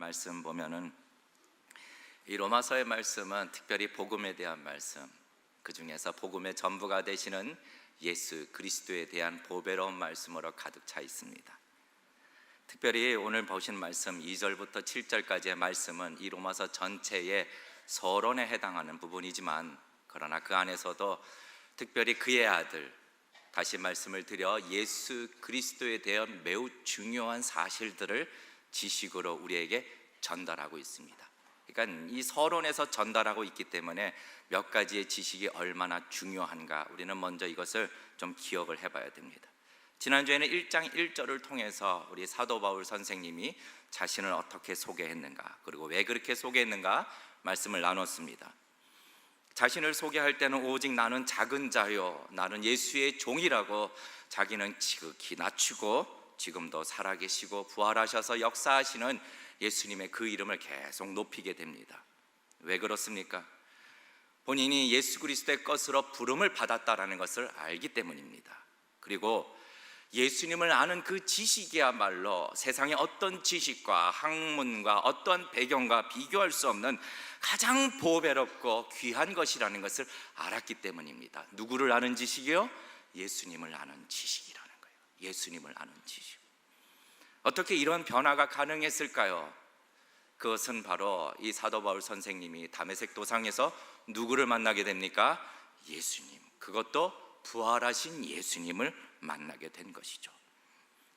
말씀 보면은 이 로마서의 말씀은 특별히 복음에 대한 말씀, 그 중에서 복음의 전부가 되시는 예수 그리스도에 대한 보배로운 말씀으로 가득 차 있습니다. 특별히 오늘 보신 말씀 2절부터 7절까지의 말씀은 이 로마서 전체의 서론에 해당하는 부분이지만, 그러나 그 안에서도 특별히 그의 아들, 다시 말씀을 드려 예수 그리스도에 대한 매우 중요한 사실들을 지식으로 우리에게 전달하고 있습니다. 그러니까 이 서론에서 전달하고 있기 때문에 몇 가지의 지식이 얼마나 중요한가, 우리는 먼저 이것을 좀 기억을 해봐야 됩니다. 지난주에는 1장 1절을 통해서 우리 사도 바울 선생님이 자신을 어떻게 소개했는가, 그리고 왜 그렇게 소개했는가 말씀을 나눴습니다. 자신을 소개할 때는 오직 나는 작은 자요, 나는 예수의 종이라고 자기는 지극히 낮추고 지금도 살아계시고 부활하셔서 역사하시는 예수님의 그 이름을 계속 높이게 됩니다. 왜 그렇습니까? 본인이 예수 그리스도의 것으로 부름을 받았다라는 것을 알기 때문입니다. 그리고 예수님을 아는 그 지식이야말로 세상의 어떤 지식과 학문과 어떠한 배경과 비교할 수 없는 가장 보배롭고 귀한 것이라는 것을 알았기 때문입니다. 누구를 아는 지식이요? 예수님을 아는 지식이라는 거예요. 예수님을 아는 지식. 어떻게 이런 변화가 가능했을까요? 그것은 바로 이 사도 바울 선생님이 다메섹 도상에서 누구를 만나게 됩니까? 예수님, 그것도 부활하신 예수님을 만나게 된 것이죠.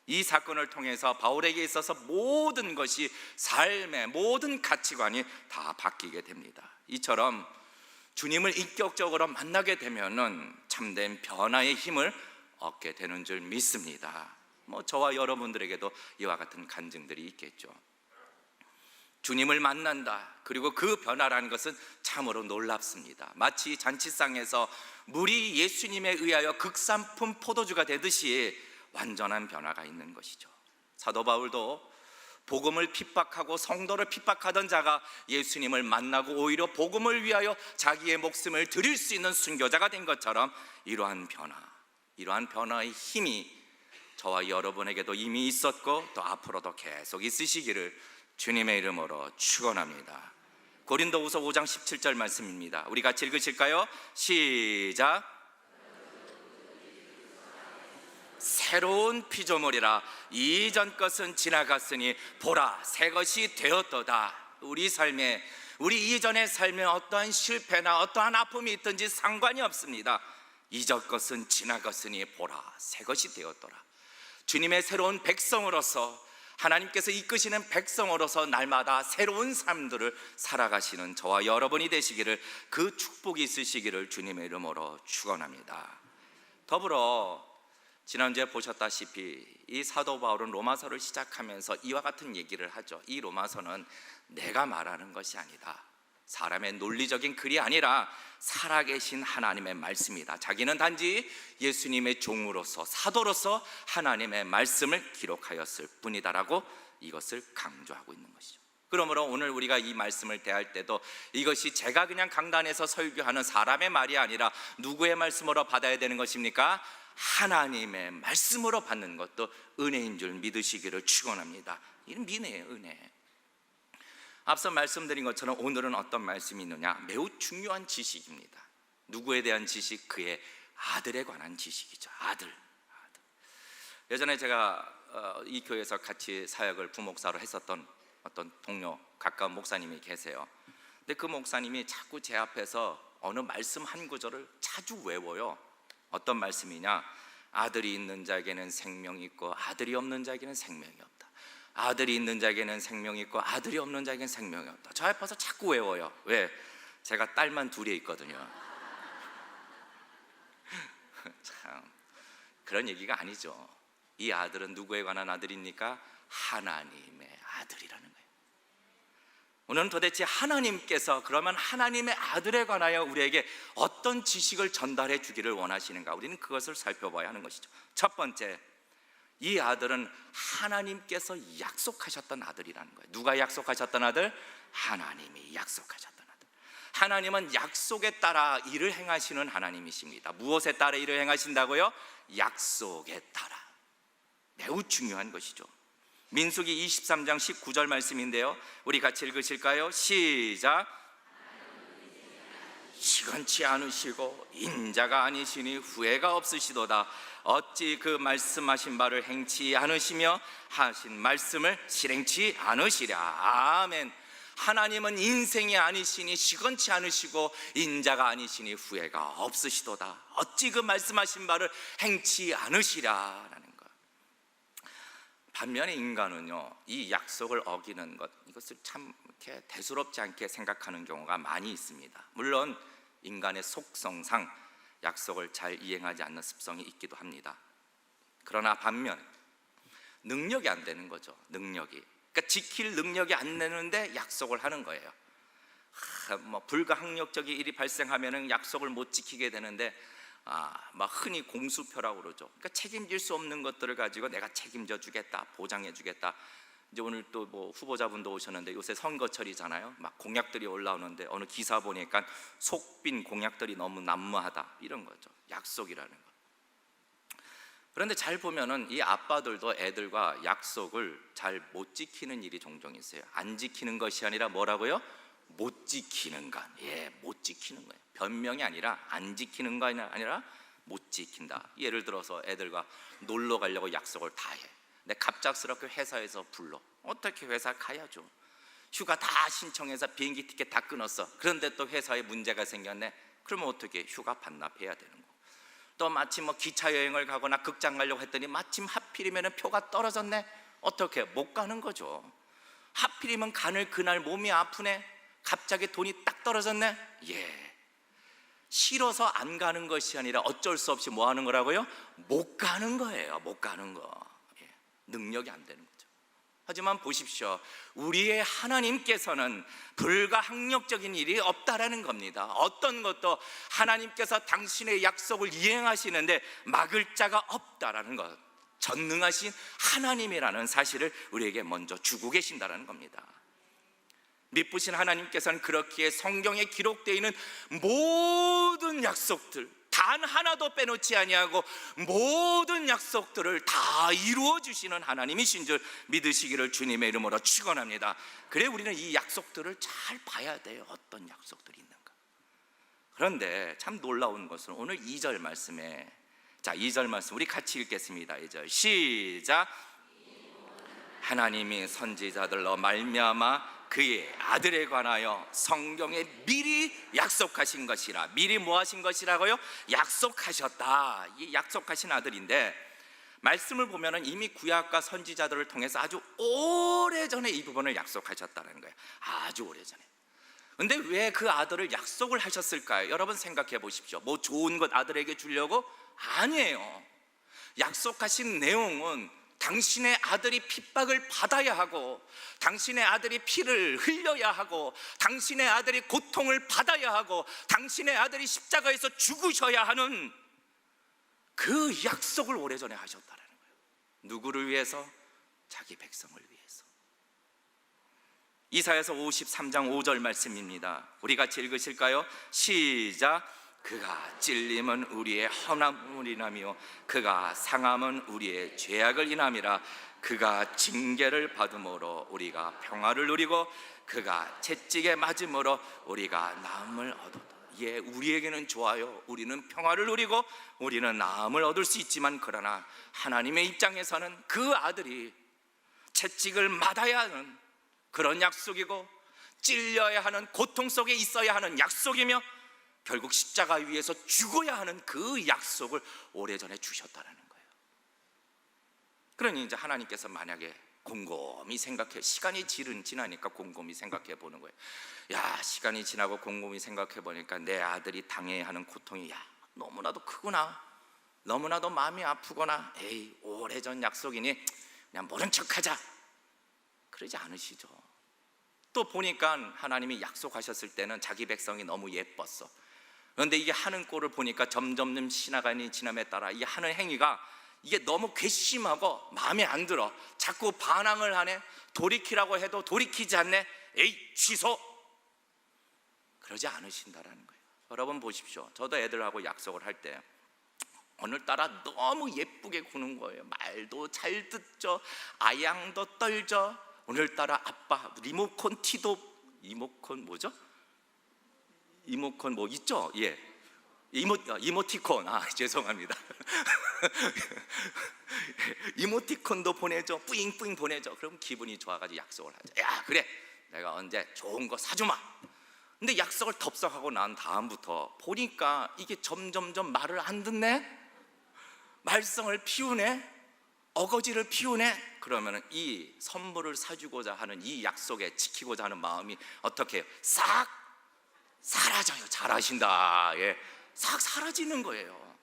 이 사건을 통해서 바울에게 있어서 모든 것이, 삶의 모든 가치관이 다 바뀌게 됩니다. 이처럼 주님을 인격적으로 만나게 되면은 참된 변화의 힘을 얻게 되는 줄 믿습니다. 저와 여러분들에게도 이와 같은 간증들이 있겠죠. 주님을 만난다, 그리고 그 변화라는 것은 참으로 놀랍습니다. 마치 잔치상에서 물이 예수님에 의하여 극산품 포도주가 되듯이 완전한 변화가 있는 것이죠. 사도 바울도 복음을 핍박하고 성도를 핍박하던 자가 예수님을 만나고 오히려 복음을 위하여 자기의 목숨을 드릴 수 있는 순교자가 된 것처럼 이러한 변화의 힘이 저와 여러분에게도 이미 있었고 또 앞으로도 계속 있으시기를 주님의 이름으로 축원합니다. 고린도후서 5장 17절 말씀입니다. 우리 같이 읽으실까요? 시작. 새로운 피조물이라, 이전 것은 지나갔으니 보라 새 것이 되었도다. 우리 삶에, 우리 이전의 삶에 어떠한 실패나 어떠한 아픔이 있든지 상관이 없습니다. 이전 것은 지나갔으니 보라 새 것이 되었더라. 주님의 새로운 백성으로서, 하나님께서 이끄시는 백성으로서 날마다 새로운 삶들을 살아가시는 저와 여러분이 되시기를, 그 축복이 있으시기를 주님의 이름으로 축원합니다. 더불어 지난주에 보셨다시피 이 사도 바울은 로마서를 시작하면서 이와 같은 얘기를 하죠. 이 로마서는 내가 말하는 것이 아니다, 사람의 논리적인 글이 아니라 살아계신 하나님의 말씀이다. 자기는 단지 예수님의 종으로서, 사도로서 하나님의 말씀을 기록하였을 뿐이다라고 이것을 강조하고 있는 것이죠. 그러므로 오늘 우리가 이 말씀을 대할 때도 이것이 제가 그냥 강단에서 설교하는 사람의 말이 아니라 누구의 말씀으로 받아야 되는 것입니까? 하나님의 말씀으로 받는 것도 은혜인 줄 믿으시기를 축원합니다. 이는 은혜예요, 은혜. 앞서 말씀드린 것처럼 오늘은 어떤 말씀이 있느냐? 매우 중요한 지식입니다. 누구에 대한 지식? 그의 아들에 관한 지식이죠. 아들. 예전에 제가 이 교회에서 같이 사역을 부목사로 했었던 어떤 동료, 가까운 목사님이 계세요. 근데 그 목사님이 자꾸 제 앞에서 어느 말씀 한 구절을 자주 외워요. 어떤 말씀이냐? 아들이 있는 자에게는 생명이 있고 아들이 없는 자에게는 생명이 없다. 아들이 있는 자에게는 생명이 있고 아들이 없는 자에게는 생명이 없다. 저 앞에서 자꾸 외워요. 왜? 제가 딸만 둘이 있거든요. 참, 그런 얘기가 아니죠. 이 아들은 누구에 관한 아들입니까? 하나님의 아들이라는 거예요. 오늘은 도대체 하나님께서 그러면 하나님의 아들에 관하여 우리에게 어떤 지식을 전달해 주기를 원하시는가? 우리는 그것을 살펴봐야 하는 것이죠. 첫 번째, 이 아들은 하나님께서 약속하셨던 아들이라는 거예요. 누가 약속하셨던 아들? 하나님이 약속하셨던 아들. 하나님은 약속에 따라 일을 행하시는 하나님이십니다. 무엇에 따라 일을 행하신다고요? 약속에 따라. 매우 중요한 것이죠. 민수기 23장 19절 말씀인데요, 우리 같이 읽으실까요? 시작. 시건치 않으시고 인자가 아니시니 후회가 없으시도다. 어찌 그 말씀하신 바를 행치 않으시며 하신 말씀을 실행치 않으시랴. 아멘. 하나님은 인생이 아니시니 시건치 않으시고 인자가 아니시니 후회가 없으시도다. 어찌 그 말씀하신 바를 행치 않으시랴라는 것. 반면에 인간은요, 이 약속을 어기는 것, 이것을 참 이렇게 대수롭지 않게 생각하는 경우가 많이 있습니다. 물론 인간의 속성상 약속을 잘 이행하지 않는 습성이 있기도 합니다. 그러나 반면 능력이 안 되는 거죠. 능력이, 그러니까 지킬 능력이 안 되는데 약속을 하는 거예요. 불가항력적인 일이 발생하면 약속을 못 지키게 되는데 흔히 공수표라고 그러죠. 그러니까 책임질 수 없는 것들을 가지고 내가 책임져 주겠다, 보장해 주겠다. 이제 오늘 또 후보자분도 오셨는데 요새 선거철이잖아요. 막 공약들이 올라오는데 어느 기사 보니까 속빈 공약들이 너무 난무하다, 이런 거죠. 약속이라는 거. 그런데 잘 보면은 이 아빠들도 애들과 약속을 잘 못 지키는 일이 종종 있어요. 안 지키는 것이 아니라 뭐라고요? 못 지키는 것. 못 지키는 거예요. 변명이 아니라 안 지키는 거 아니라 못 지킨다. 예를 들어서 애들과 놀러 가려고 약속을 다 해. 근데 갑작스럽게 회사에서 불러. 어떻게 회사 가야죠. 휴가 다 신청해서 비행기 티켓 다 끊었어. 그런데 또 회사에 문제가 생겼네. 그러면 어떻게 휴가 반납해야 되는 거. 또 마침 기차 여행을 가거나 극장 가려고 했더니 마침 하필이면 표가 떨어졌네. 어떻게 못 가는 거죠. 하필이면 가는 그날 몸이 아프네. 갑자기 돈이 딱 떨어졌네. 싫어서 안 가는 것이 아니라 어쩔 수 없이 뭐 하는 거라고요? 못 가는 거예요. 못 가는 거. 능력이 안 되는 거죠. 하지만 보십시오, 우리의 하나님께서는 불가항력적인 일이 없다라는 겁니다. 어떤 것도 하나님께서 당신의 약속을 이행하시는데 막을 자가 없다라는 것, 전능하신 하나님이라는 사실을 우리에게 먼저 주고 계신다라는 겁니다. 미쁘신 하나님께서는 그렇기에 성경에 기록되어 있는 모든 약속들 단 하나도 빼놓지 아니하고 모든 약속들을 다 이루어 주시는 하나님이신 줄 믿으시기를 주님의 이름으로 축원합니다. 그래 우리는 이 약속들을 잘 봐야 돼요. 어떤 약속들이 있는가. 그런데 참 놀라운 것은 오늘 2절 말씀에, 자 2절 말씀 우리 같이 읽겠습니다. 2절 시작. 하나님이 선지자들로 말미암아 그의 아들에 관하여 성경에 미리 약속하신 것이라. 미리 뭐 하신 것이라고요? 약속하셨다. 이 약속하신 아들인데, 말씀을 보면은 이미 구약과 선지자들을 통해서 아주 오래전에 이 부분을 약속하셨다는 거예요. 아주 오래전에. 근데 왜 그 아들을 약속을 하셨을까요? 여러분 생각해 보십시오. 뭐 좋은 것 아들에게 주려고? 아니에요. 약속하신 내용은 당신의 아들이 핍박을 받아야 하고, 당신의 아들이 피를 흘려야 하고, 당신의 아들이 고통을 받아야 하고, 당신의 아들이 십자가에서 죽으셔야 하는 그 약속을 오래전에 하셨다는 거예요. 누구를 위해서? 자기 백성을 위해서. 이사야서 53장 5절 말씀입니다. 우리 같이 읽으실까요? 시작. 그가 찔림은 우리의 허남을 인하며 그가 상함은 우리의 죄악을 인함이라. 그가 징계를 받음으로 우리가 평화를 누리고 그가 채찍에 맞음으로 우리가 나음을 얻었다. 우리에게는 좋아요. 우리는 평화를 누리고 우리는 나음을 얻을 수 있지만, 그러나 하나님의 입장에서는 그 아들이 채찍을 맞아야 하는 그런 약속이고, 찔려야 하는 고통 속에 있어야 하는 약속이며, 결국 십자가 위에서 죽어야 하는 그 약속을 오래전에 주셨다는 거예요. 그러니 이제 하나님께서 만약에 곰곰이 생각해, 시간이 지나니까 곰곰이 생각해 보는 거예요. 시간이 지나고 곰곰이 생각해 보니까 내 아들이 당해야 하는 고통이 너무나도 크구나, 너무나도 마음이 아프거나, 오래전 약속이니 그냥 모른 척하자, 그러지 않으시죠. 또 보니까 하나님이 약속하셨을 때는 자기 백성이 너무 예뻤어. 그런데 이게 하는 꼴을 보니까 점점 지나가는 지남에 따라 이 하는 행위가 이게 너무 괘씸하고 마음에 안 들어. 자꾸 반항을 하네. 돌이키라고 해도 돌이키지 않네. 취소. 그러지 않으신다라는 거예요. 여러분 보십시오. 저도 애들하고 약속을 할 때 오늘따라 너무 예쁘게 구는 거예요. 말도 잘 듣죠. 아양도 떨죠. 오늘따라 아빠 리모컨 티도, 리모컨 뭐죠? 이모컨 뭐 있죠? 예, 이모티콘. 죄송합니다. 이모티콘도 보내줘. 뿌잉뿌잉 보내줘. 그럼 기분이 좋아가지고 약속을 하죠. 야, 그래, 내가 언제 좋은 거 사주마. 근데 약속을 덥석하고 난 다음부터 보니까 이게 점점점 말을 안 듣네. 말썽을 피우네. 어거지를 피우네. 그러면 이 선물을 사주고자 하는 이 약속에 지키고자 하는 마음이 어떻게 해요? 싹 사라져요. 잘하신다. 예, 싹 사라지는 거예요.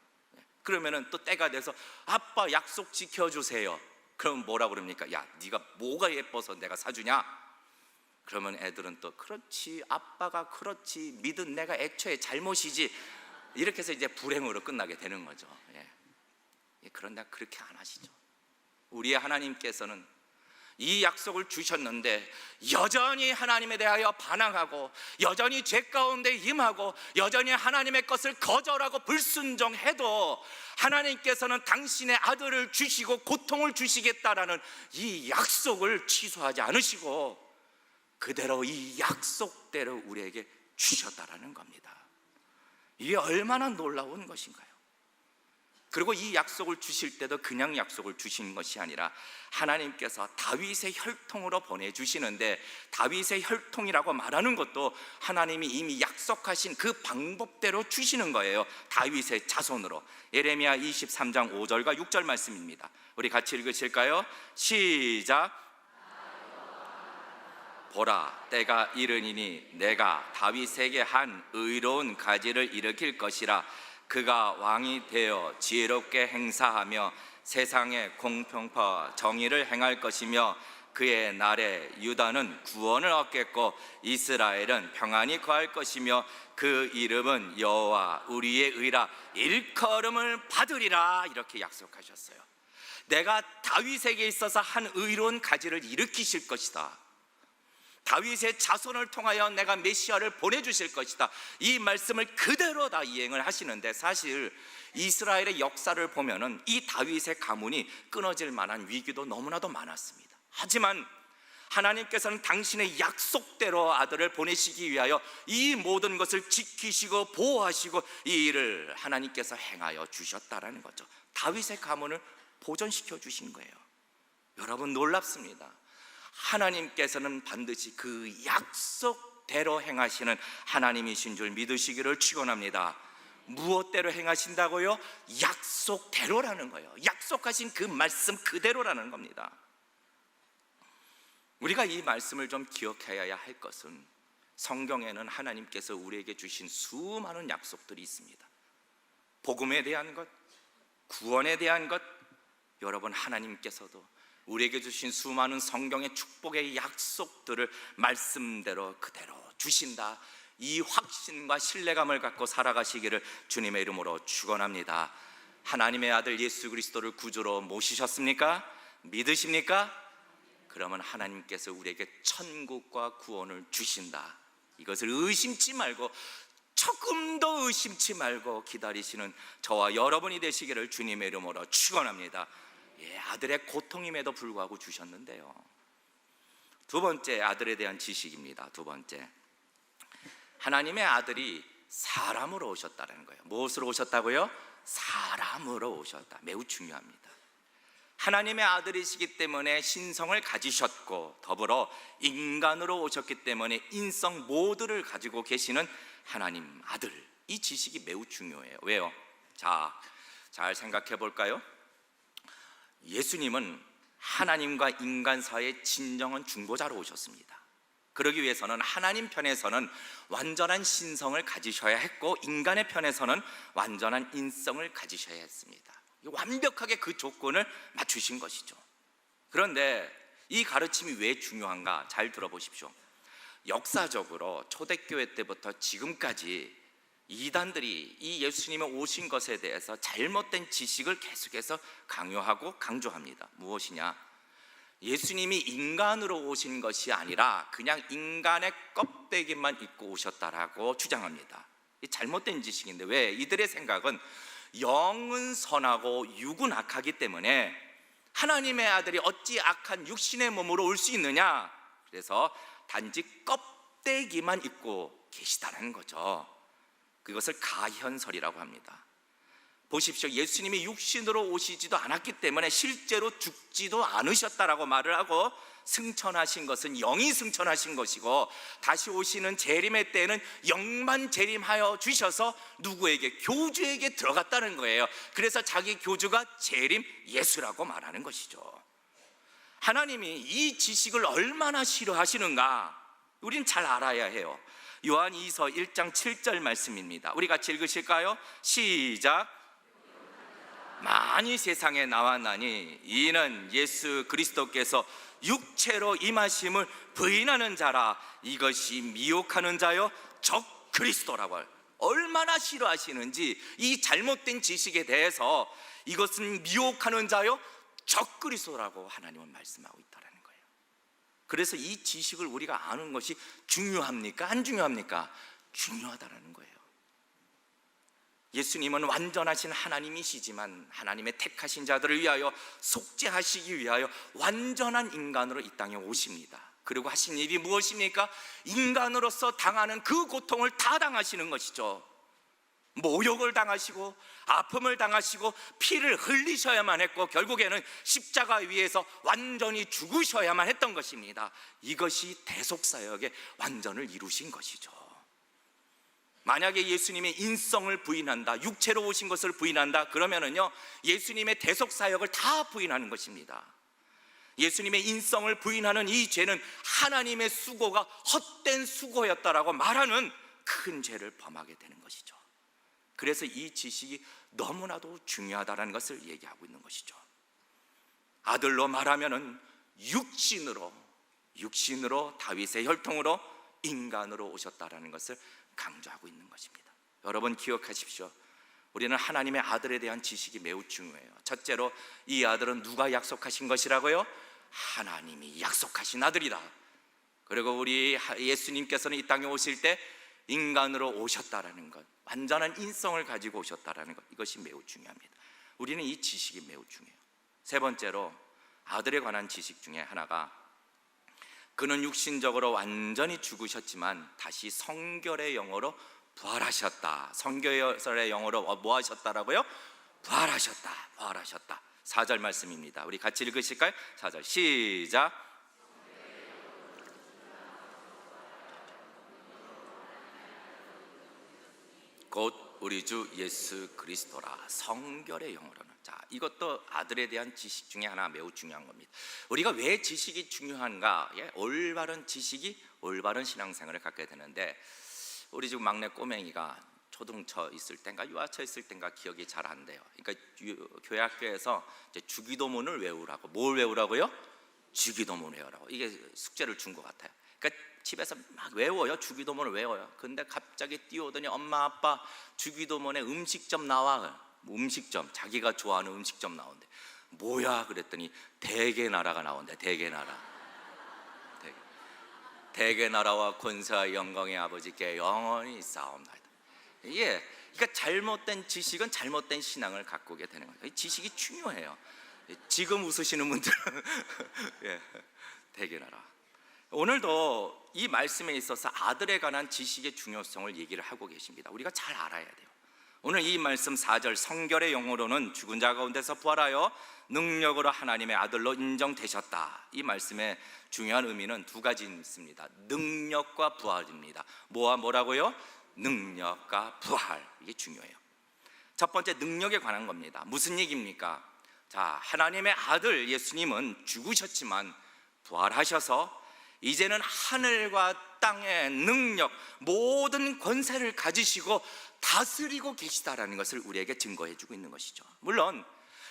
그러면은 또 때가 돼서 아빠 약속 지켜주세요. 그럼 뭐라 그럽니까? 야, 네가 뭐가 예뻐서 내가 사주냐? 그러면 애들은 또 그렇지, 아빠가 그렇지, 믿은 내가 애초에 잘못이지. 이렇게 해서 이제 불행으로 끝나게 되는 거죠. 예. 그런데 그렇게 안 하시죠. 우리의 하나님께서는 이 약속을 주셨는데 여전히 하나님에 대하여 반항하고 여전히 죄 가운데 임하고 여전히 하나님의 것을 거절하고 불순종해도 하나님께서는 당신의 아들을 주시고 고통을 주시겠다라는 이 약속을 취소하지 않으시고 그대로 이 약속대로 우리에게 주셨다라는 겁니다. 이게 얼마나 놀라운 것인가요? 그리고 이 약속을 주실 때도 그냥 약속을 주신 것이 아니라 하나님께서 다윗의 혈통으로 보내주시는데, 다윗의 혈통이라고 말하는 것도 하나님이 이미 약속하신 그 방법대로 주시는 거예요. 다윗의 자손으로. 예레미야 23장 5절과 6절 말씀입니다. 우리 같이 읽으실까요? 시작. 보라, 때가 이르니니 내가 다윗에게 한 의로운 가지를 일으킬 것이라. 그가 왕이 되어 지혜롭게 행사하며 세상에 공평과 정의를 행할 것이며 그의 날에 유다는 구원을 얻겠고 이스라엘은 평안히 거할 것이며 그 이름은 여호와 우리의 의라 일컬음을 받으리라. 이렇게 약속하셨어요. 내가 다윗에게 있어서 한 의로운 가지를 일으키실 것이다. 다윗의 자손을 통하여 내가 메시아를 보내주실 것이다. 이 말씀을 그대로 다 이행을 하시는데, 사실 이스라엘의 역사를 보면은 이 다윗의 가문이 끊어질 만한 위기도 너무나도 많았습니다. 하지만 하나님께서는 당신의 약속대로 아들을 보내시기 위하여 이 모든 것을 지키시고 보호하시고 이 일을 하나님께서 행하여 주셨다라는 거죠. 다윗의 가문을 보존시켜 주신 거예요. 여러분, 놀랍습니다. 하나님께서는 반드시 그 약속대로 행하시는 하나님이신 줄 믿으시기를 축원합니다. 무엇대로 행하신다고요? 약속대로라는 거예요. 약속하신 그 말씀 그대로라는 겁니다. 우리가 이 말씀을 좀 기억해야 할 것은 성경에는 하나님께서 우리에게 주신 수많은 약속들이 있습니다. 복음에 대한 것, 구원에 대한 것, 여러분, 하나님께서도 우리에게 주신 수많은 성경의 축복의 약속들을 말씀대로 그대로 주신다. 이 확신과 신뢰감을 갖고 살아가시기를 주님의 이름으로 축원합니다. 하나님의 아들 예수 그리스도를 구주로 모시셨습니까? 믿으십니까? 그러면 하나님께서 우리에게 천국과 구원을 주신다. 이것을 의심치 말고, 조금도 의심치 말고 기다리시는 저와 여러분이 되시기를 주님의 이름으로 축원합니다. 예, 아들의 고통임에도 불구하고 주셨는데요. 두 번째, 아들에 대한 지식입니다. 두 번째, 하나님의 아들이 사람으로 오셨다는 거예요. 무엇으로 오셨다고요? 사람으로 오셨다. 매우 중요합니다. 하나님의 아들이시기 때문에 신성을 가지셨고 더불어 인간으로 오셨기 때문에 인성 모두를 가지고 계시는 하나님 아들, 이 지식이 매우 중요해요. 왜요? 자, 잘 생각해 볼까요? 예수님은 하나님과 인간 사이의 진정한 중보자로 오셨습니다. 그러기 위해서는 하나님 편에서는 완전한 신성을 가지셔야 했고 인간의 편에서는 완전한 인성을 가지셔야 했습니다. 완벽하게 그 조건을 맞추신 것이죠. 그런데 이 가르침이 왜 중요한가? 잘 들어보십시오. 역사적으로 초대교회 때부터 지금까지 이단들이 이 예수님의 오신 것에 대해서 잘못된 지식을 계속해서 강요하고 강조합니다. 무엇이냐? 예수님이 인간으로 오신 것이 아니라 그냥 인간의 껍데기만 입고 오셨다라고 주장합니다. 이 잘못된 지식인데, 왜? 이들의 생각은 영은 선하고 육은 악하기 때문에 하나님의 아들이 어찌 악한 육신의 몸으로 올 수 있느냐? 그래서 단지 껍데기만 입고 계시다는 거죠. 그것을 가현설이라고 합니다. 보십시오. 예수님이 육신으로 오시지도 않았기 때문에 실제로 죽지도 않으셨다라고 말을 하고, 승천하신 것은 영이 승천하신 것이고, 다시 오시는 재림의 때에는 영만 재림하여 주셔서 누구에게? 교주에게 들어갔다는 거예요. 그래서 자기 교주가 재림 예수라고 말하는 것이죠. 하나님이 이 지식을 얼마나 싫어하시는가 우린 잘 알아야 해요. 요한 2서 1장 7절 말씀입니다. 우리 같이 읽으실까요? 시작. 많이 세상에 나왔나니 이는 예수 그리스도께서 육체로 임하심을 부인하는 자라. 이것이 미혹하는 자요 적 그리스도라고 해요. 얼마나 싫어하시는지 이 잘못된 지식에 대해서 이것은 미혹하는 자요 적 그리스도라고 하나님은 말씀하고 있다는 거예요. 그래서 이 지식을 우리가 아는 것이 중요합니까? 안 중요합니까? 중요하다는 거예요. 예수님은 완전하신 하나님이시지만 하나님의 택하신 자들을 위하여 속죄하시기 위하여 완전한 인간으로 이 땅에 오십니다. 그리고 하신 일이 무엇입니까? 인간으로서 당하는 그 고통을 다 당하시는 것이죠. 모욕을 당하시고 아픔을 당하시고 피를 흘리셔야만 했고, 결국에는 십자가 위에서 완전히 죽으셔야만 했던 것입니다. 이것이 대속사역의 완전을 이루신 것이죠. 만약에 예수님의 인성을 부인한다, 육체로 오신 것을 부인한다, 그러면은요 예수님의 대속사역을 다 부인하는 것입니다. 예수님의 인성을 부인하는 이 죄는 하나님의 수고가 헛된 수고였다라고 말하는 큰 죄를 범하게 되는 것이죠. 그래서 이 지식이 너무나도 중요하다는 것을 얘기하고 있는 것이죠. 아들로 말하면은 육신으로 다윗의 혈통으로 인간으로 오셨다라는 것을 강조하고 있는 것입니다. 여러분 기억하십시오. 우리는 하나님의 아들에 대한 지식이 매우 중요해요. 첫째로 이 아들은 누가 약속하신 것이라고요? 하나님이 약속하신 아들이다. 그리고 우리 예수님께서는 이 땅에 오실 때 인간으로 오셨다라는 것, 완전한 인성을 가지고 오셨다라는 것, 이것이 매우 중요합니다. 우리는 이 지식이 매우 중요해요. 세 번째로 아들에 관한 지식 중에 하나가, 그는 육신적으로 완전히 죽으셨지만 다시 성결의 영으로 부활하셨다. 성결의 영으로 뭐 하셨다라고요? 부활하셨다. 4절 말씀입니다. 우리 같이 읽으실까요? 4절 시작. 곧 우리 주 예수 그리스도라. 성결의 영으로는. 자, 이것도 아들에 대한 지식 중에 하나 매우 중요한 겁니다. 우리가 왜 지식이 중요한가? 올바른 지식이 올바른 신앙생활을 갖게 되는데, 우리 지금 막내 꼬맹이가 초등처 있을 땐가 유아처 있을 땐가 기억이 잘 안 돼요. 그러니까 교회 학교에서 이제 주기도문을 외우라고. 뭘 외우라고요? 주기도문 외우라고. 이게 숙제를 준 것 같아요. 그러니까 집에서 막 외워요. 주기도문을 외워요. 근데 갑자기 뛰어오더니 엄마 아빠 주기도문에 음식점 나와. 음식점, 자기가 좋아하는 음식점 나온대. 뭐야? 그랬더니 대개나라가 나온대. 대개나라와 권세와 영광의 아버지께 영원히 싸움나이다. 예, 그러니까 잘못된 지식은 잘못된 신앙을 갖고 오게 되는 거예요. 지식이 중요해요. 지금 웃으시는 분들은 예, 대개나라. 오늘도 이 말씀에 있어서 아들에 관한 지식의 중요성을 얘기를 하고 계십니다. 우리가 잘 알아야 돼요. 오늘 이 말씀 4절, 성결의 영으로는 죽은 자 가운데서 부활하여 능력으로 하나님의 아들로 인정되셨다. 이 말씀의 중요한 의미는 두 가지 있습니다. 능력과 부활입니다. 뭐와 뭐라고요? 능력과 부활. 이게 중요해요. 첫 번째, 능력에 관한 겁니다. 무슨 얘기입니까? 자, 하나님의 아들 예수님은 죽으셨지만 부활하셔서 이제는 하늘과 땅의 능력, 모든 권세를 가지시고 다스리고 계시다라는 것을 우리에게 증거해 주고 있는 것이죠. 물론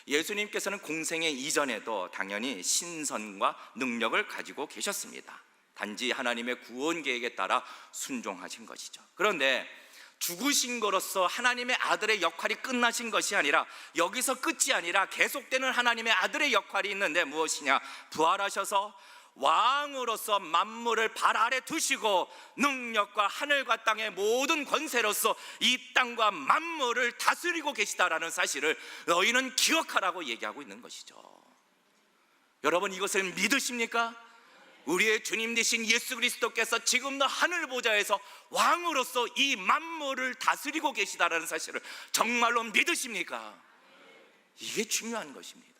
예수님께서는 공생애 이전에도 당연히 신선과 능력을 가지고 계셨습니다. 단지 하나님의 구원 계획에 따라 순종하신 것이죠. 그런데 죽으신 거로서 하나님의 아들의 역할이 끝나신 것이 아니라, 여기서 끝이 아니라 계속되는 하나님의 아들의 역할이 있는데 무엇이냐? 부활하셔서 왕으로서 만물을 발 아래 두시고 능력과 하늘과 땅의 모든 권세로서 이 땅과 만물을 다스리고 계시다라는 사실을 너희는 기억하라고 얘기하고 있는 것이죠. 여러분, 이것을 믿으십니까? 우리의 주님 되신 예수 그리스도께서 지금도 하늘 보좌에서 왕으로서 이 만물을 다스리고 계시다라는 사실을 정말로 믿으십니까? 이게 중요한 것입니다.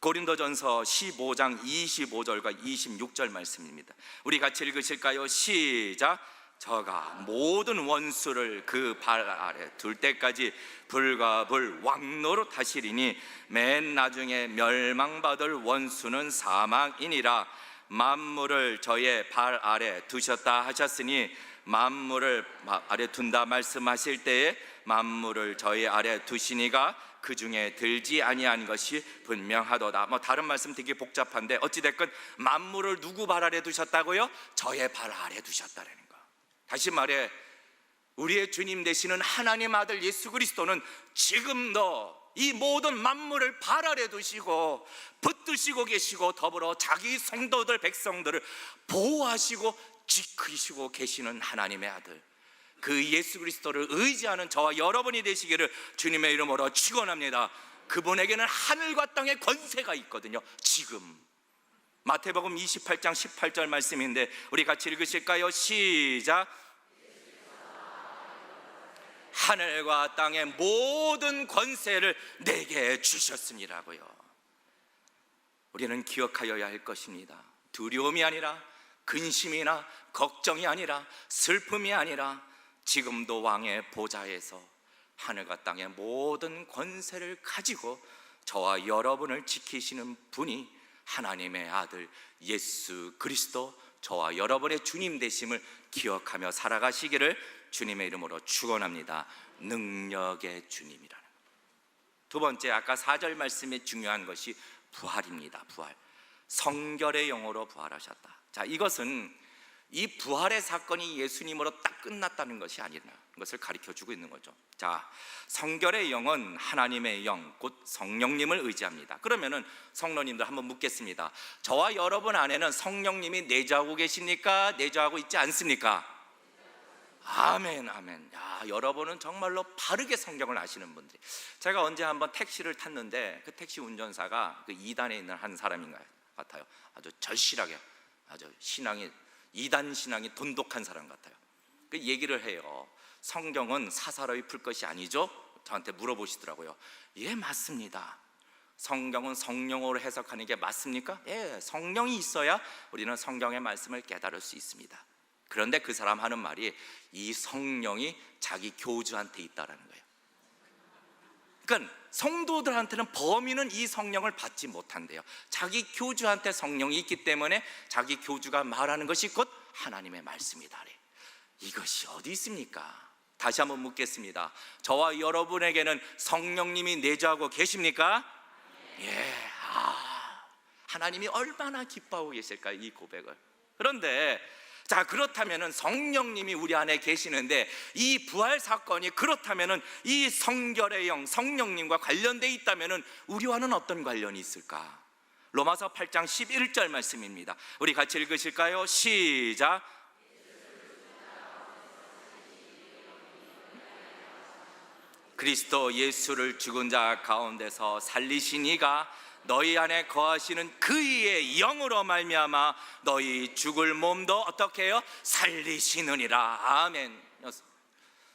고린도전서 15장 25절과 26절 말씀입니다. 우리 같이 읽으실까요? 시작. 저가 모든 원수를 그 발 아래 둘 때까지 불과 불 왕노릇 하시리니 맨 나중에 멸망받을 원수는 사망이니라. 만물을 저의 발 아래 두셨다 하셨으니 만물을 아래 둔다 말씀하실 때에 만물을 저의 아래 두시니가 그 중에 들지 아니한 것이 분명하도다. 다른 말씀 되게 복잡한데 어찌됐건 만물을 누구 발 아래 두셨다고요? 저의 발 아래 두셨다라는 거. 다시 말해, 우리의 주님 되시는 하나님 아들 예수 그리스도는 지금도 이 모든 만물을 발 아래 두시고 붙드시고 계시고 더불어 자기 성도들 백성들을 보호하시고 지키시고 계시는 하나님의 아들, 그 예수 그리스도를 의지하는 저와 여러분이 되시기를 주님의 이름으로 축원합니다. 그분에게는 하늘과 땅의 권세가 있거든요. 지금 마태복음 28장 18절 말씀인데 우리 같이 읽으실까요? 시작. 하늘과 땅의 모든 권세를 내게 주셨으니라고요. 우리는 기억하여야 할 것입니다. 두려움이 아니라, 근심이나 걱정이 아니라, 슬픔이 아니라 지금도 왕의 보좌에서 하늘과 땅의 모든 권세를 가지고 저와 여러분을 지키시는 분이 하나님의 아들 예수 그리스도, 저와 여러분의 주님 되심을 기억하며 살아가시기를 주님의 이름으로 축원합니다. 능력의 주님이라는. 두 번째, 아까 4절 말씀에 중요한 것이 부활입니다. 부활. 성결의 영으로 부활하셨다. 자, 이것은 이 부활의 사건이 예수님으로 딱 끝났다는 것이 아니라는 것을 가르쳐주고 있는 거죠. 자, 성결의 영은 하나님의 영, 곧 성령님을 의지합니다. 그러면은 성도님들 한번 묻겠습니다. 저와 여러분 안에는 성령님이 내주하고 계십니까? 내주하고 있지 않습니까? 아멘, 아멘. 야, 여러분은 정말로 바르게 성경을 아시는 분들이. 제가 언제 한번 택시를 탔는데 그 택시 운전사가 그 이단에 있는 한 사람인 것 같아요. 아주 절실하게, 아주 신앙이, 이단 신앙이 돈독한 사람 같아요. 그 얘기를 해요. 성경은 사사로이 풀 것이 아니죠? 저한테 물어보시더라고요. 예, 맞습니다. 성경은 성령으로 해석하는 게 맞습니까? 예, 성령이 있어야 우리는 성경의 말씀을 깨달을 수 있습니다. 그런데 그 사람 하는 말이 이 성령이 자기 교주한테 있다라는 거예요. 그러니까 성도들한테는 범인은 이 성령을 받지 못한대요. 자기 교주한테 성령이 있기 때문에 자기 교주가 말하는 것이 곧 하나님의 말씀이다. 이것이 어디 있습니까? 다시 한번 묻겠습니다. 저와 여러분에게는 성령님이 내주하고 계십니까? 예. 하나님이 얼마나 기뻐하고 계실까요? 이 고백을. 그런데 자, 그렇다면은 성령님이 우리 안에 계시는데 이 부활 사건이 그렇다면은 이 성결의 영, 성령님과 관련되어 있다면은 우리와는 어떤 관련이 있을까? 로마서 8장 11절 말씀입니다. 우리 같이 읽으실까요? 시작. 그리스도 예수를 죽은 자 가운데서 살리신 이가 너희 안에 거하시는 그의 영으로 말미암아 너희 죽을 몸도 어떻게 해요? 살리시느니라. 아멘.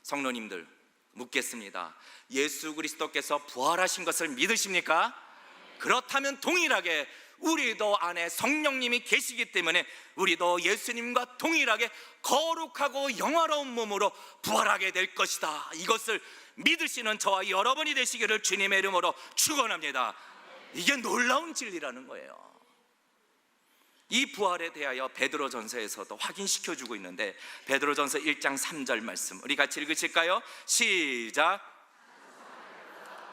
성도님들 묻겠습니다. 예수 그리스도께서 부활하신 것을 믿으십니까? 그렇다면 동일하게 우리도 안에 성령님이 계시기 때문에 우리도 예수님과 동일하게 거룩하고 영화로운 몸으로 부활하게 될 것이다. 이것을 믿으시는 저와 여러분이 되시기를 주님의 이름으로 축원합니다. 이게 놀라운 진리라는 거예요. 이 부활에 대하여 베드로전서에서도 확인시켜주고 있는데 베드로전서 1장 3절 말씀 우리 같이 읽으실까요? 시작.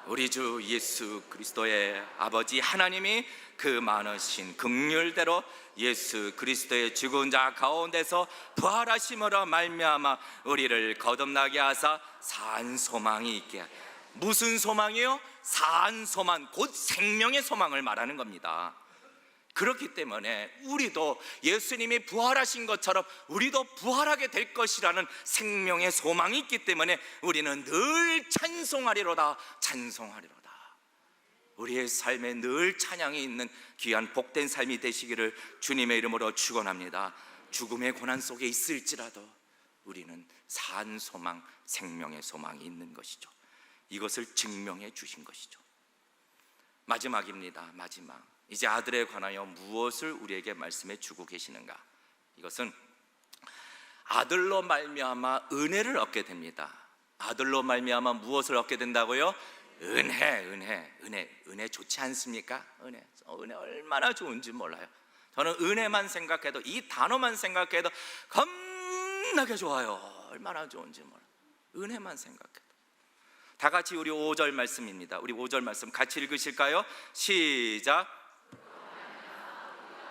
우리 주 예수 그리스도의 아버지 하나님이 그 많으신 긍휼대로 예수 그리스도의 죽은 자 가운데서 부활하심으로 말미암아 우리를 거듭나게 하사 산 소망이 있게. 무슨 소망이요? 산 소망, 곧 생명의 소망을 말하는 겁니다. 그렇기 때문에 우리도 예수님이 부활하신 것처럼 우리도 부활하게 될 것이라는 생명의 소망이 있기 때문에 우리는 늘 찬송하리로다, 찬송하리로다. 우리의 삶에 늘 찬양이 있는 귀한 복된 삶이 되시기를 주님의 이름으로 축원합니다. 죽음의 고난 속에 있을지라도 우리는 산 소망, 생명의 소망이 있는 것이죠. 이것을 증명해 주신 것이죠. 마지막입니다. 마지막. 이제 아들에 관하여 무엇을 우리에게 말씀해 주고 계시는가? 이것은 아들로 말미암아 은혜를 얻게 됩니다. 아들로 말미암아 무엇을 얻게 된다고요? 은혜 좋지 않습니까? 은혜 얼마나 좋은지 몰라요. 저는 은혜만 생각해도, 이 단어만 생각해도 겁나게 좋아요. 얼마나 좋은지 몰라요. 은혜만 생각해도. 다 같이 우리 5절 말씀입니다. 우리 5절 말씀 같이 읽으실까요? 시작.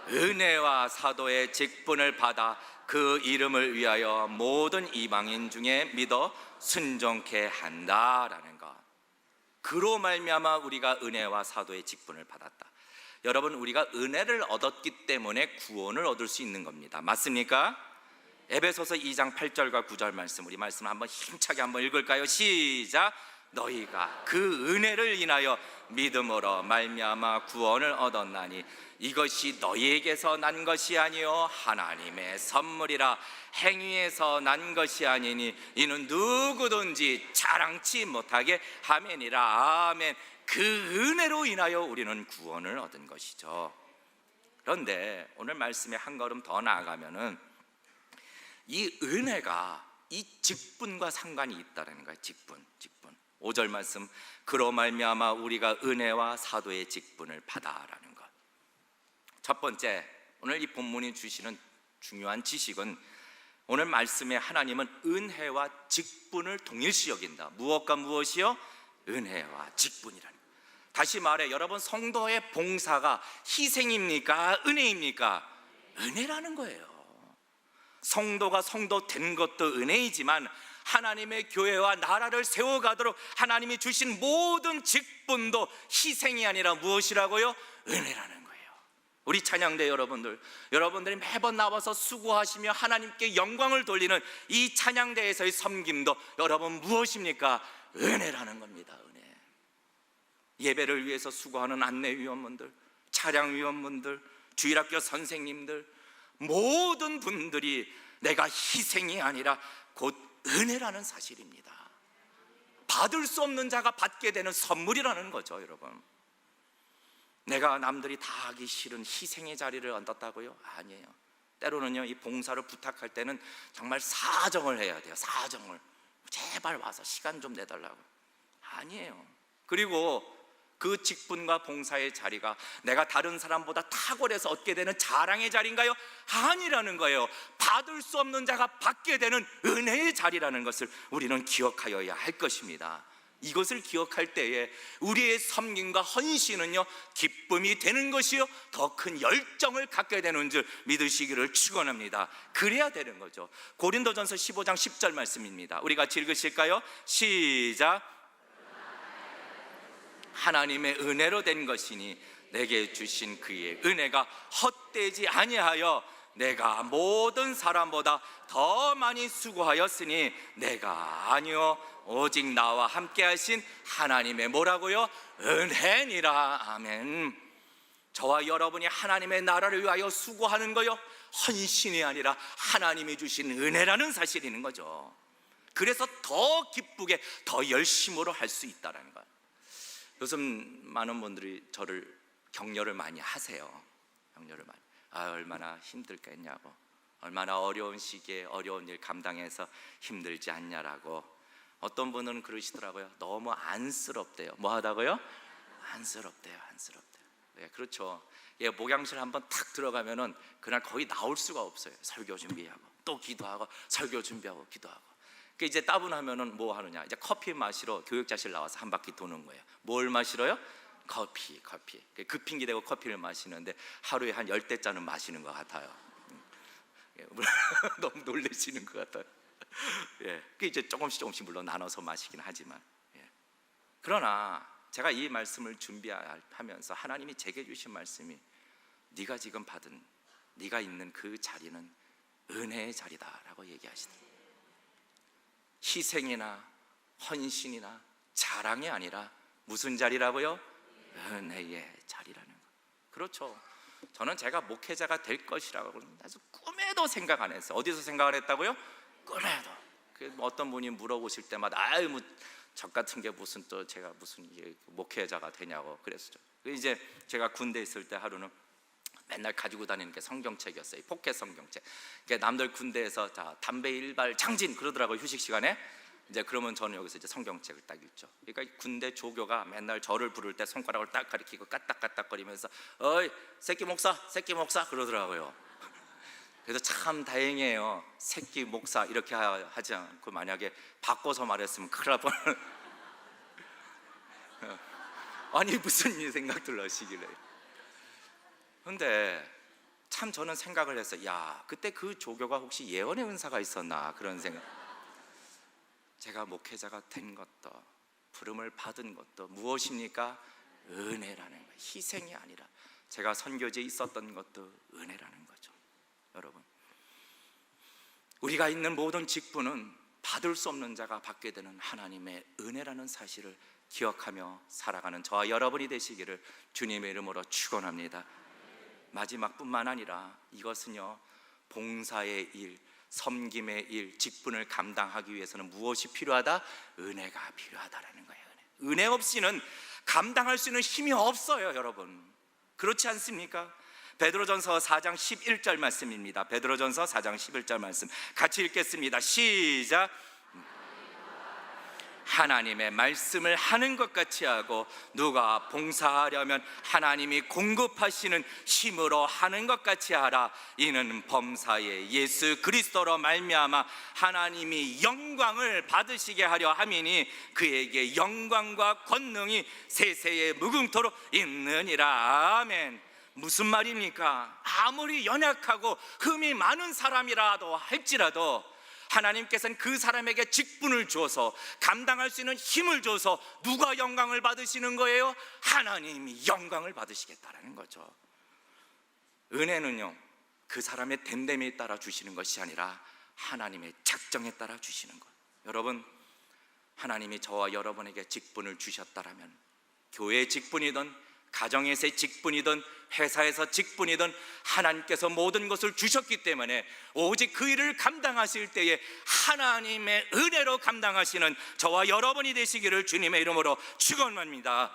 은혜와 사도의 직분을 받아 그 이름을 위하여 모든 이방인 중에 믿어 순종케 한다라는 것. 그로 말미암아 우리가 은혜와 사도의 직분을 받았다. 여러분, 우리가 은혜를 얻었기 때문에 구원을 얻을 수 있는 겁니다. 맞습니까? 에베소서 2장 8절과 9절 말씀, 우리 말씀 한번 힘차게 한번 읽을까요? 시작. 너희가 그 은혜를 인하여 믿음으로 말미암아 구원을 얻었나니 이것이 너희에게서 난 것이 아니요 하나님의 선물이라. 행위에서 난 것이 아니니 이는 누구든지 자랑치 못하게 하매니라. 아멘. 그 은혜로 인하여 우리는 구원을 얻은 것이죠. 그런데 오늘 말씀에 한 걸음 더 나아가면은 이 은혜가 이 직분과 상관이 있다는 거예요. 직분. 5절 말씀, 그로 말미암아 우리가 은혜와 사도의 직분을 받아라는 것. 첫 번째, 오늘 이 본문이 주시는 중요한 지식은, 오늘 말씀에 하나님은 은혜와 직분을 동일시 여긴다. 무엇과 무엇이요? 은혜와 직분이라는 것. 다시 말해, 여러분, 성도의 봉사가 희생입니까? 은혜입니까? 은혜라는 거예요. 성도가 성도 된 것도 은혜이지만 하나님의 교회와 나라를 세워가도록 하나님이 주신 모든 직분도 희생이 아니라 무엇이라고요? 은혜라는 거예요. 우리 찬양대 여러분들이 매번 나와서 수고하시며 하나님께 영광을 돌리는 이 찬양대에서의 섬김도 여러분 무엇입니까? 은혜라는 겁니다. 은혜. 예배를 위해서 수고하는 안내위원분들, 차량위원분들, 주일학교 선생님들, 모든 분들이 내가 희생이 아니라 곧 은혜라는 사실입니다. 받을 수 없는 자가 받게 되는 선물이라는 거죠. 여러분, 내가 남들이 다 하기 싫은 희생의 자리를 얻었다고요? 아니에요. 때로는요, 이 봉사를 부탁할 때는 정말 사정을 해야 돼요. 사정을. 제발 와서 시간 좀 내달라고. 아니에요. 그리고 그 직분과 봉사의 자리가 내가 다른 사람보다 탁월해서 얻게 되는 자랑의 자리인가요? 아니라는 거예요. 받을 수 없는 자가 받게 되는 은혜의 자리라는 것을 우리는 기억하여야 할 것입니다. 이것을 기억할 때에 우리의 섬김과 헌신은요, 기쁨이 되는 것이요, 더 큰 열정을 갖게 되는 줄 믿으시기를 축원합니다. 그래야 되는 거죠. 고린도전서 15장 10절 말씀입니다. 우리 같이 읽으실까요? 시작. 하나님의 은혜로 된 것이니 내게 주신 그의 은혜가 헛되지 아니하여 내가 모든 사람보다 더 많이 수고하였으니 내가 아니요 오직 나와 함께 하신 하나님의 뭐라고요? 은혜니라. 아멘. 저와 여러분이 하나님의 나라를 위하여 수고하는 거요, 헌신이 아니라 하나님이 주신 은혜라는 사실이 있는 거죠. 그래서 더 기쁘게 더 열심으로 할 수 있다는 거예요. 요즘 많은 분들이 저를 격려를 많이 하세요. 격려를 많이. 얼마나 힘들겠냐고, 얼마나 어려운 시기에 어려운 일 감당해서 힘들지 않냐라고. 어떤 분은 그러시더라고요. 너무 안쓰럽대요. 뭐 하다고요? 안쓰럽대요. 네, 그렇죠. 예, 목양실 한번 탁 들어가면은 그날 거의 나올 수가 없어요. 설교 준비하고 또 기도하고 설교 준비하고 기도하고. 그 이제 따분하면은 뭐 하느냐? 이제 커피 마시러 교육자실 나와서 한 바퀴 도는 거예요. 뭘 마시러요? 커피. 급핑기 대고 커피를 마시는데 하루에 한 10대짜는 마시는 것 같아요. 너무 놀라시는 것 같아요. 예, 그 이제 조금씩 물론 나눠서 마시긴 하지만, 예. 그러나 제가 이 말씀을 준비하면서 하나님이 제게 주신 말씀이 네가 지금 받은, 네가 있는 그 자리는 은혜의 자리다라고 얘기하시더라고요. 희생이나 헌신이나 자랑이 아니라 무슨 자리라고요? 은혜의 자리라는 거. 그렇죠. 저는 제가 목회자가 될 것이라고 아주 꿈에도 생각 안 했어요. 어디서 생각을 했다고요? 꿈에도. 어떤 분이 물어보실 때마다 아유 뭐 저 같은 게 무슨 또 제가 무슨 목회자가 되냐고 그랬었죠. 이제 제가 군대 있을 때 하루는 맨날 가지고 다니는 게 성경책이었어요. 포켓 성경책. 그러니까 남들 군대에서 자 담배 일발 장진 그러더라고요, 휴식 시간에. 이제 그러면 저는 여기서 이제 성경책을 딱 읽죠. 그러니까 군대 조교가 맨날 저를 부를 때 손가락을 딱 가리키고 까딱까딱거리면서 어이 새끼 목사 그러더라고요. 그래서 참 다행이에요. 새끼 목사 이렇게 하지 않고 만약에 바꿔서 말했으면 큰일 날 뻔. 아니 무슨 이 생각 들으시길래. 근데 참 저는 생각을 했어요. 야 그때 그 조교가 혹시 예언의 은사가 있었나 그런 생각. 제가 목회자가 된 것도 부름을 받은 것도 무엇입니까? 은혜라는 거예요. 희생이 아니라 제가 선교지에 있었던 것도 은혜라는 거죠. 여러분, 우리가 있는 모든 직분은 받을 수 없는 자가 받게 되는 하나님의 은혜라는 사실을 기억하며 살아가는 저와 여러분이 되시기를 주님의 이름으로 축원합니다. 마지막뿐만 아니라 이것은요, 봉사의 일, 섬김의 일, 직분을 감당하기 위해서는 무엇이 필요하다? 은혜가 필요하다라는 거예요. 은혜 없이는 감당할 수 있는 힘이 없어요, 여러분. 그렇지 않습니까? 베드로전서 4장 11절 말씀입니다. 베드로전서 4장 11절 말씀 같이 읽겠습니다. 시작. 하나님의 말씀을 하는 것 같이 하고 누가 봉사하려면 하나님이 공급하시는 힘으로 하는 것 같이 하라. 이는 범사에 예수 그리스도로 말미암아 하나님이 영광을 받으시게 하려 함이니 그에게 영광과 권능이 세세에 무궁토록 있느니라. 아멘. 무슨 말입니까? 아무리 연약하고 흠이 많은 사람이라도 할지라도 하나님께서는 그 사람에게 직분을 주어서 감당할 수 있는 힘을 줘서 누가 영광을 받으시는 거예요? 하나님이 영광을 받으시겠다라는 거죠. 은혜는요, 그 사람의 됨됨에 따라 주시는 것이 아니라 하나님의 작정에 따라 주시는 것. 여러분, 하나님이 저와 여러분에게 직분을 주셨다라면 교회의 직분이든 가정에서의 직분이든 회사에서 직분이든 하나님께서 모든 것을 주셨기 때문에 오직 그 일을 감당하실 때에 하나님의 은혜로 감당하시는 저와 여러분이 되시기를 주님의 이름으로 축원합니다.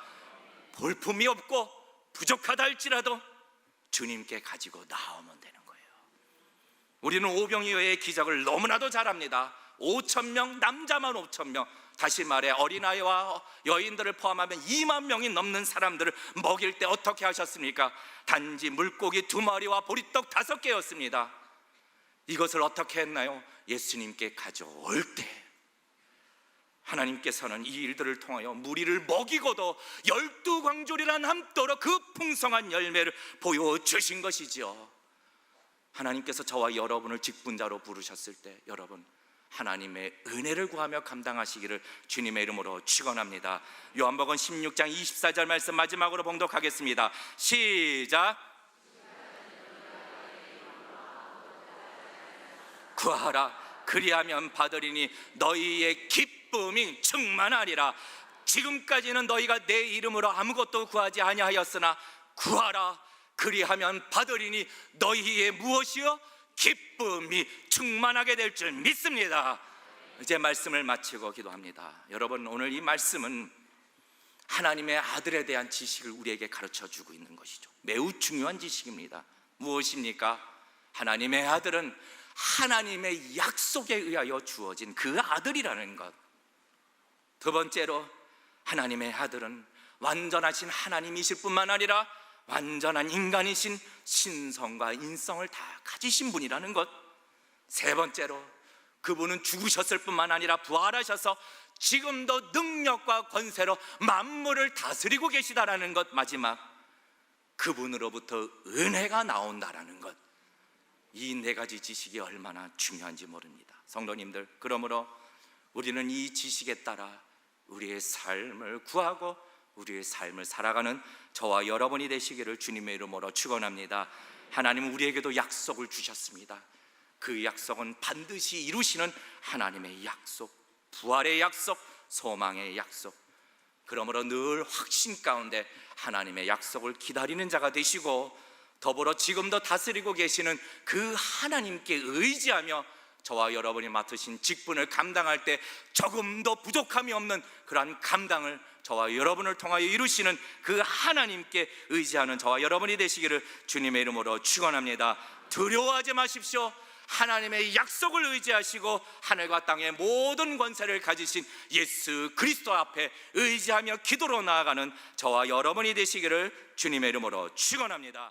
볼품이 없고 부족하다 할지라도 주님께 가지고 나오면 되는 거예요. 우리는 오병이어의 기적을 너무나도 잘합니다. 5,000명, 남자만 5,000명, 다시 말해 어린아이와 여인들을 포함하면 2만 명이 넘는 사람들을 먹일 때 어떻게 하셨습니까? 단지 물고기 2마리와 보리떡 5개였습니다. 이것을 어떻게 했나요? 예수님께 가져올 때 하나님께서는 이 일들을 통하여 무리를 먹이고도 12광줄이란 함도로 그 풍성한 열매를 보여주신 것이죠. 하나님께서 저와 여러분을 직분자로 부르셨을 때 여러분 하나님의 은혜를 구하며 감당하시기를 주님의 이름으로 축원합니다. 요한복음 16장 24절 말씀 마지막으로 봉독하겠습니다. 시작. 구하라 그리하면 받으리니 너희의 기쁨이 충만하리라. 지금까지는 너희가 내 이름으로 아무것도 구하지 아니하였으나 구하라 그리하면 받으리니 너희의 무엇이요? 기쁨이 충만하게 될 줄 믿습니다. 이제 말씀을 마치고 기도합니다. 여러분, 오늘 이 말씀은 하나님의 아들에 대한 지식을 우리에게 가르쳐 주고 있는 것이죠. 매우 중요한 지식입니다. 무엇입니까? 하나님의 아들은 하나님의 약속에 의하여 주어진 그 아들이라는 것. 두 번째로 하나님의 아들은 완전하신 하나님이실 뿐만 아니라 완전한 인간이신 신성과 인성을 다 가지신 분이라는 것. 세 번째로 그분은 죽으셨을 뿐만 아니라 부활하셔서 지금도 능력과 권세로 만물을 다스리고 계시다라는 것. 마지막, 그분으로부터 은혜가 나온다라는 것. 이 네 가지 지식이 얼마나 중요한지 모릅니다. 성도님들, 그러므로 우리는 이 지식에 따라 우리의 삶을 구하고 우리의 삶을 살아가는 저와 여러분이 되시기를 주님의 이름으로 축원합니다. 하나님은 우리에게도 약속을 주셨습니다. 그 약속은 반드시 이루시는 하나님의 약속, 부활의 약속, 소망의 약속. 그러므로 늘 확신 가운데 하나님의 약속을 기다리는 자가 되시고, 더불어 지금도 다스리고 계시는 그 하나님께 의지하며 저와 여러분이 맡으신 직분을 감당할 때 조금도 부족함이 없는 그러한 감당을 저와 여러분을 통하여 이루시는 그 하나님께 의지하는 저와 여러분이 되시기를 주님의 이름으로 축원합니다. 두려워하지 마십시오. 하나님의 약속을 의지하시고 하늘과 땅의 모든 권세를 가지신 예수 그리스도 앞에 의지하며 기도로 나아가는 저와 여러분이 되시기를 주님의 이름으로 축원합니다.